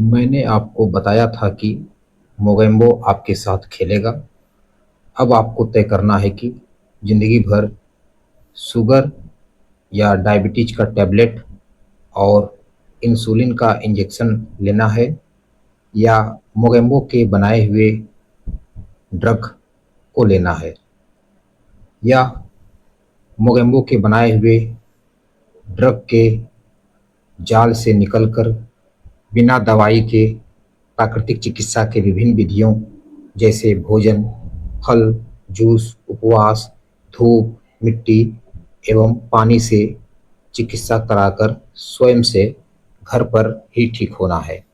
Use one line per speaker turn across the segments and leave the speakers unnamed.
मैंने आपको बताया था कि मोगेम्बो आपके साथ खेलेगा। अब आपको तय करना है कि ज़िंदगी भर शुगर या डायबिटीज का टैबलेट और इंसुलिन का इंजेक्शन लेना है, या मोगेम्बो के बनाए हुए ड्रग को लेना है, या मोगेम्बो के बनाए हुए ड्रग के जाल से निकलकर बिना दवाई के प्राकृतिक चिकित्सा के विभिन्न विधियों जैसे भोजन, फल, जूस, उपवास, धूप, मिट्टी एवं पानी से चिकित्सा कराकर स्वयं से घर पर ही ठीक होना है।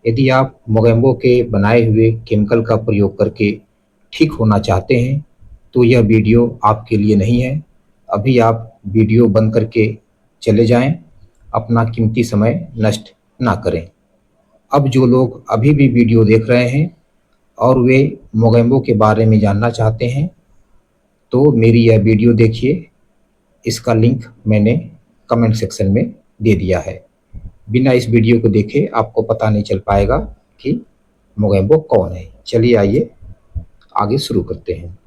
यदि आप मोगेम्बो के बनाए हुए केमिकल का प्रयोग करके ठीक होना चाहते हैं, तो यह वीडियो आपके लिए नहीं है। अभी आप वीडियो बंद करके चले जाएं, अपना कीमती समय नष्ट ना करें। अब जो लोग अभी भी वीडियो देख रहे हैं और वे मोगेम्बो के बारे में जानना चाहते हैं, तो मेरी यह वीडियो देखिए। इसका लिंक मैंने कमेंट सेक्शन में दे दिया है। बिना इस वीडियो को देखे आपको पता नहीं चल पाएगा कि मोगेम्बो कौन है। चलिए आइए आगे शुरू करते हैं।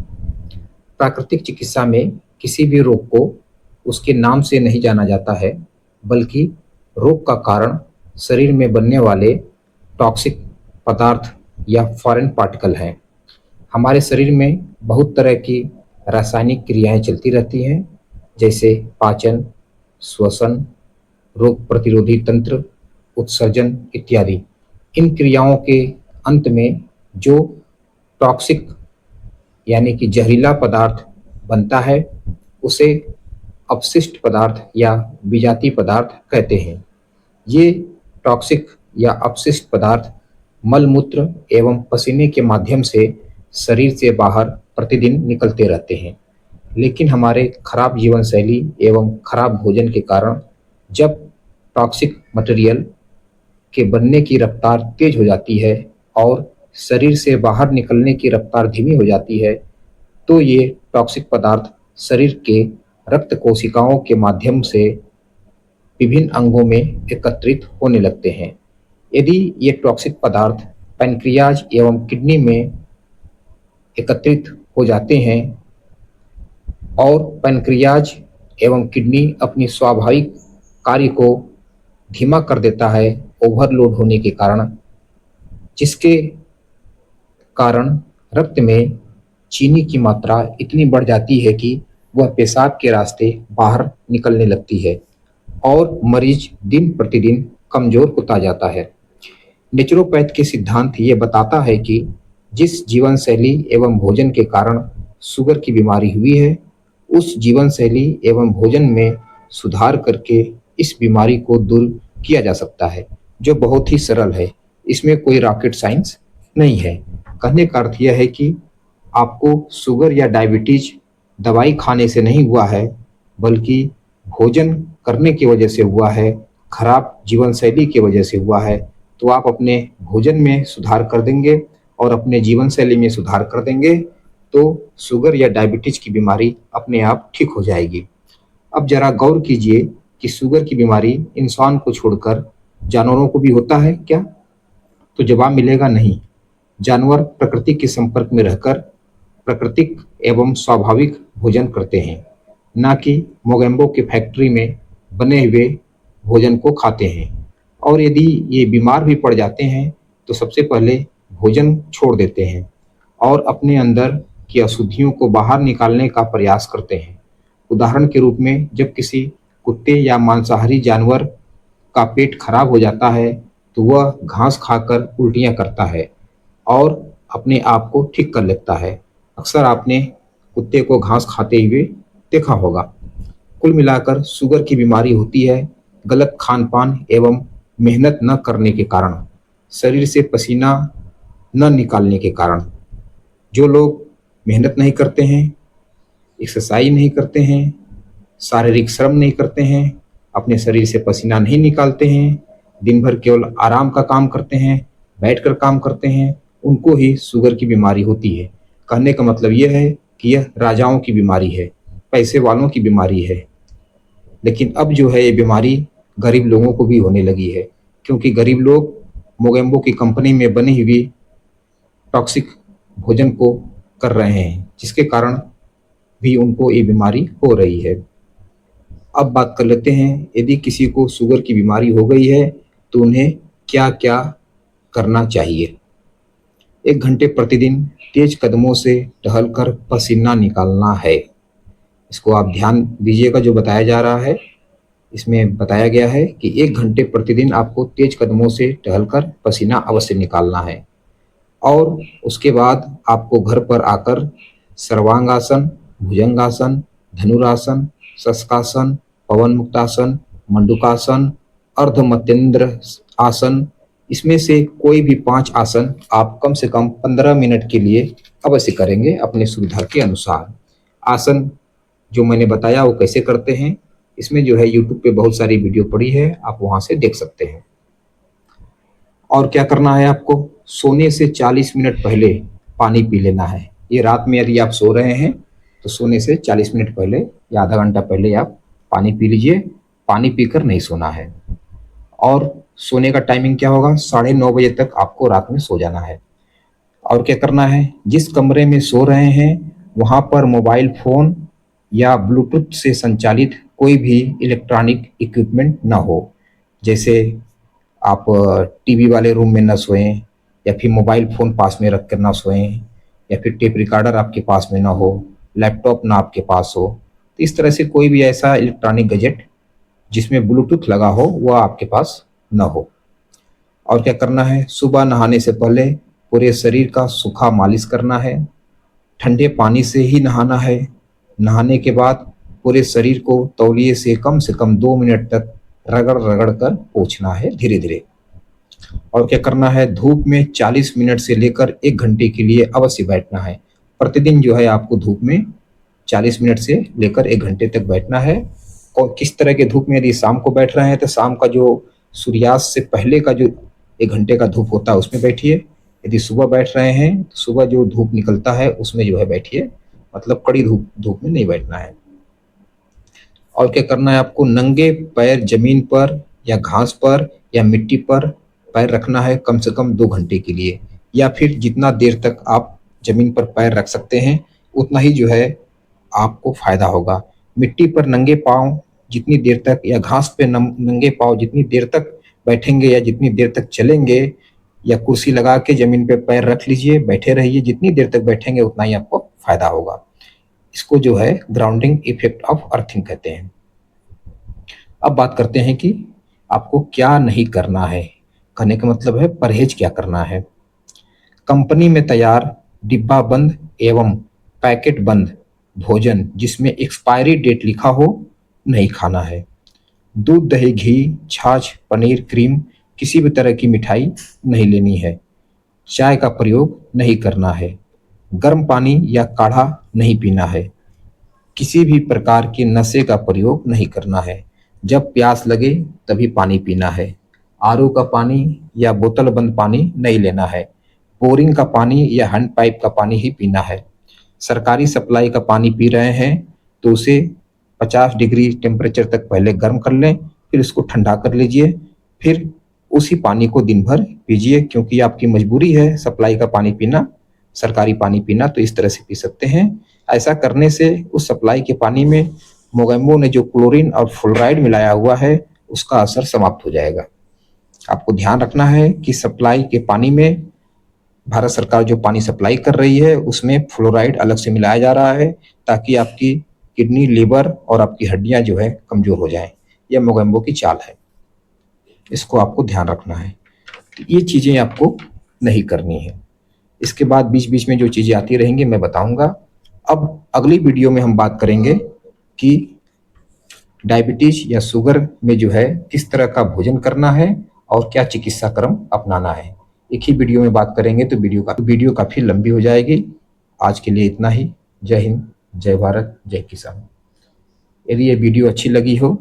प्राकृतिक चिकित्सा में किसी भी रोग को उसके नाम से नहीं जाना जाता है, बल्कि रोग का कारण शरीर में बनने वाले टॉक्सिक पदार्थ या फॉरेन पार्टिकल हैं। हमारे शरीर में बहुत तरह की रासायनिक क्रियाएं चलती रहती हैं, जैसे पाचन, श्वसन, रोग प्रतिरोधी तंत्र, उत्सर्जन इत्यादि। इन क्रियाओं के अंत में जो टॉक्सिक यानी कि जहरीला पदार्थ बनता है, उसे अपशिष्ट पदार्थ या विजातीय पदार्थ कहते हैं। ये टॉक्सिक या अपशिष्ट पदार्थ मल-मूत्र एवं पसीने के माध्यम से शरीर से बाहर प्रतिदिन निकलते रहते हैं। लेकिन हमारे खराब जीवन शैली एवं खराब भोजन के कारण जब टॉक्सिक मटेरियल के बनने की रफ्तार तेज हो जाती है और शरीर से बाहर निकलने की रफ्तार धीमी हो जाती है, तो ये टॉक्सिक पदार्थ शरीर के रक्त कोशिकाओं के माध्यम से विभिन्न अंगों में एकत्रित होने लगते हैं। यदि ये टॉक्सिक पदार्थ पैनक्रियाज एवं किडनी में एकत्रित हो जाते हैं और पैनक्रियाज एवं किडनी अपनी स्वाभाविक कार्य को धीमा कर देता है ओवरलोड होने के कारण, जिसके कारण रक्त में चीनी की मात्रा इतनी बढ़ जाती है कि वह पेशाब के रास्ते बाहर निकलने लगती है और मरीज दिन प्रतिदिन कमजोर होता जाता है। नेचुरोपैथ के सिद्धांत ये बताता है कि जिस जीवन शैली एवं भोजन के कारण शुगर की बीमारी हुई है, उस जीवन शैली एवं भोजन में सुधार करके इस बीमारी को दूर किया जा सकता है, जो बहुत ही सरल है। इसमें कोई रॉकेट साइंस नहीं है। कहने का अर्थ यह है कि आपको शुगर या डायबिटीज दवाई खाने से नहीं हुआ है, बल्कि भोजन करने की वजह से हुआ है, खराब जीवन शैली की वजह से हुआ है। तो आप अपने भोजन में सुधार कर देंगे और अपने जीवन शैली में सुधार कर देंगे, तो शुगर या डायबिटीज की बीमारी अपने आप ठीक हो जाएगी। अब जरा गौर कीजिए कि शुगर की बीमारी इंसान को छोड़कर जानवरों को भी होता है क्या? तो जवाब मिलेगा नहीं। जानवर प्रकृति के संपर्क में रहकर प्राकृतिक एवं स्वाभाविक भोजन करते हैं, ना कि मोगेम्बो के फैक्ट्री में बने हुए भोजन को खाते हैं। और यदि ये बीमार भी पड़ जाते हैं, तो सबसे पहले भोजन छोड़ देते हैं और अपने अंदर की अशुद्धियों को बाहर निकालने का प्रयास करते हैं। उदाहरण के रूप में जब किसी कुत्ते या मांसाहारी जानवर का पेट खराब हो जाता है, तो वह घास खाकर उल्टियाँ करता है और अपने आप को ठीक कर लेता है। अक्सर आपने कुत्ते को घास खाते हुए देखा होगा। कुल मिलाकर शुगर की बीमारी होती है गलत खान-पान एवं मेहनत न करने के कारण, शरीर से पसीना न निकालने के कारण। जो लोग मेहनत नहीं करते हैं, एक्सरसाइज नहीं करते हैं, शारीरिक श्रम नहीं करते हैं, अपने शरीर से पसीना नहीं निकालते हैं, दिन भर केवल आराम का काम करते हैं, बैठकर काम करते हैं, उनको ही शुगर की बीमारी होती है। कहने का मतलब यह है कि यह राजाओं की बीमारी है, पैसे वालों की बीमारी है। लेकिन अब जो है ये बीमारी गरीब लोगों को भी होने लगी है, क्योंकि गरीब लोग मोगेम्बो की कंपनी में बनी हुई टॉक्सिक भोजन को कर रहे हैं, जिसके कारण भी उनको ये बीमारी हो रही है। अब बात कर लेते हैं, यदि किसी को शुगर की बीमारी हो गई है तो उन्हें क्या क्या करना चाहिए। 1 घंटे प्रतिदिन तेज कदमों से टहलकर पसीना निकालना है। इसको आप ध्यान दीजिएगा, जो बताया जा रहा है इसमें बताया गया है कि 1 घंटे प्रतिदिन आपको तेज कदमों से टहलकर पसीना अवश्य निकालना है। और उसके बाद आपको घर पर आकर सर्वांगासन, भुजंगासन, धनुरासन, शशकासन, पवन मुक्तासन, मंडूकासन, अर्धमत्येंद्र आसन, इसमें से कोई भी 5 आसन आप कम से कम 15 मिनट के लिए अवश्य करेंगे अपनी सुविधा के अनुसार। आसन जो मैंने बताया वो कैसे करते हैं, इसमें जो है यूट्यूब पे बहुत सारी वीडियो पड़ी है, आप वहां से देख सकते हैं। और क्या करना है आपको, सोने से 40 मिनट पहले पानी पी लेना है। ये रात में यदि आप सो रहे हैं तो सोने से 40 मिनट पहले या आधा घंटा पहले आप पानी पी लीजिए। पानी पीकर नहीं सोना है। और सोने का टाइमिंग क्या होगा, 9:30 बजे तक आपको रात में सो जाना है। और क्या करना है, जिस कमरे में सो रहे हैं वहां पर मोबाइल फोन या ब्लूटूथ से संचालित कोई भी इलेक्ट्रॉनिक इक्विपमेंट ना हो। जैसे आप टीवी वाले रूम में ना सोएं, या फिर मोबाइल फ़ोन पास में रख कर ना सोएं, या फिर टेप रिकॉर्डर आपके पास में ना हो, लैपटॉप ना आपके पास हो। तो इस तरह से कोई भी ऐसा इलेक्ट्रॉनिक गैजेट जिसमें ब्लूटूथ लगा हो वह आपके पास ना हो। और क्या करना है, सुबह नहाने से पहले पूरे शरीर का सूखा मालिश करना है। ठंडे पानी से ही नहाना है। नहाने के बाद पूरे शरीर को तौलिए से कम 2 मिनट तक रगड़ रगड़ कर पोंछना है धीरे धीरे। और क्या करना है, धूप में 40 मिनट से लेकर 1 घंटे के लिए अवश्य बैठना है। प्रतिदिन जो है आपको धूप में 40 मिनट से लेकर 1 घंटे तक बैठना है। और किस तरह के धूप में, यदि शाम को बैठ रहे हैं तो शाम का जो सूर्यास्त से पहले का जो 1 घंटे का धूप होता है उसमें बैठिए। यदि सुबह बैठ रहे हैं तो सुबह जो धूप निकलता है उसमें जो है बैठिए, मतलब कड़ी धूप में नहीं बैठना है। और क्या करना है, आपको नंगे पैर जमीन पर या घास पर या मिट्टी पर पैर रखना है कम से कम 2 घंटे के लिए, या फिर जितना देर तक आप जमीन पर पैर रख सकते हैं उतना ही जो है आपको फायदा होगा। मिट्टी पर नंगे पाँव जितनी देर तक या घास पे नंगे पाँव जितनी देर तक बैठेंगे या जितनी देर तक चलेंगे, या कुर्सी लगा के जमीन पे पैर रख लीजिए, बैठे रहिए, जितनी देर तक बैठेंगे उतना ही आपको फायदा होगा। इसको जो है ग्राउंडिंग इफेक्ट ऑफ अर्थिंग कहते हैं। अब बात करते हैं कि आपको क्या नहीं करना है। कहने का मतलब है परहेज क्या करना है। कंपनी में तैयार डिब्बा बंद एवं पैकेट बंद भोजन जिसमें एक्सपायरी डेट लिखा हो नहीं खाना है। दूध, दही, घी, छाछ, पनीर, क्रीम, किसी भी तरह की मिठाई नहीं लेनी है। चाय का प्रयोग नहीं करना है। गर्म पानी या काढ़ा नहीं पीना है। किसी भी प्रकार के नशे का प्रयोग नहीं करना है। जब प्यास लगे तभी पानी पीना है। आरओ का पानी या बोतल बंद पानी नहीं लेना है। बोरिंग का पानी या हैंड पाइप का पानी ही पीना है। सरकारी सप्लाई का पानी पी रहे हैं तो उसे 50 डिग्री टेम्परेचर तक पहले गर्म कर लें, फिर उसको ठंडा कर लीजिए, फिर उसी पानी को दिन भर पीजिए, क्योंकि आपकी मजबूरी है सप्लाई का पानी पीना, सरकारी पानी पीना, तो इस तरह से पी सकते हैं। ऐसा करने से उस सप्लाई के पानी में मोगेम्बो ने जो क्लोरीन और फ्लोराइड मिलाया हुआ है उसका असर समाप्त हो जाएगा। आपको ध्यान रखना है कि सप्लाई के पानी में, भारत सरकार जो पानी सप्लाई कर रही है उसमें फ्लोराइड अलग से मिलाया जा रहा है, ताकि आपकी किडनी, लीवर और आपकी हड्डियां जो है कमजोर हो जाएं। यह मोगेम्बो की चाल है, इसको आपको ध्यान रखना है। तो ये चीजें आपको नहीं करनी है। इसके बाद बीच बीच में जो चीजें आती रहेंगी मैं बताऊंगा। अब अगली वीडियो में हम बात करेंगे कि डायबिटीज या शुगर में जो है किस तरह का भोजन करना है और क्या चिकित्सा क्रम अपनाना है। एक ही वीडियो में बात करेंगे तो वीडियो काफ़ी लंबी हो जाएगी। आज के लिए इतना ही। जय हिंद, जय भारत, जय किसान। यदि ये वीडियो अच्छी लगी हो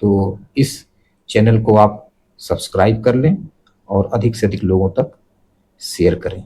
तो इस चैनल को आप सब्सक्राइब कर लें और अधिक से अधिक लोगों तक शेयर करें।